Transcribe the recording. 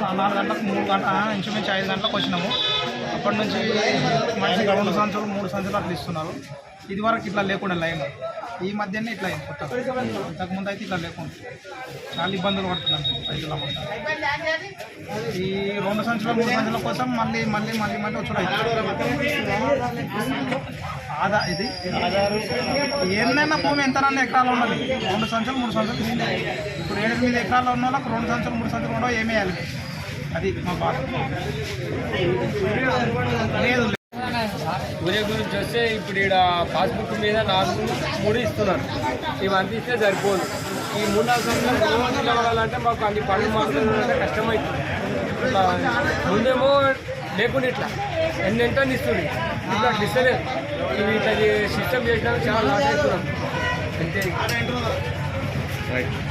4 గంటలకు 3 గంటల ఇంచుమించు 5 గంటలకు వచ్చినాము. అప్పటి నుంచి మనిషికి 2 సంచులు 3 సంచులు అట్లా ఇస్తున్నారు. ఇది వరకు ఇట్లా లేకుండా లైన్ ఈ మధ్యనే ఇట్లా అయింది కొత్తగా. ఇంతకుముందు అయితే ఇట్లా లేకుండా చాలా ఇబ్బందులు పడుతున్నాను రైతుల ముందు. ఈ 2 సంచుల 3 సంచుల కోసం మళ్ళీ వచ్చుడు ఆదా ఇది ఏమైనా భూమి ఎంతనన్నా ఎకరాలు ఉన్నది 2 సంచులు 3 సంచులు ఇస్తున్నాయి. ఇప్పుడు 7-8 ఎకరాలు ఉన్న వాళ్ళకి 2 సంచులు 3 సంచులు ఉండవు, ఏమి వేయాలి? అది మా బాధ. లేదు ఊరే గురించి వస్తే ఇప్పుడు ఇక్కడ పాస్బుక్ మీద 4-3 ఇస్తున్నారు. ఇవి అందిస్తే సరిపోదు. ఈ 3-4 సంవత్సరాలు రోజు నిలబడాలంటే మాకు అన్ని పనులు మాట్లాడాలంటే కష్టమవుతుంది. ఇట్లా ముందేమో లేకుండా ఇట్లా ఎన్నెంటని ఇస్తుంది, ఇట్లా ఇస్తలేదు. ఇవి ఇట్లా సిస్టమ్ చేసినా చాలా లాస్ అవుతున్నాం అంతే.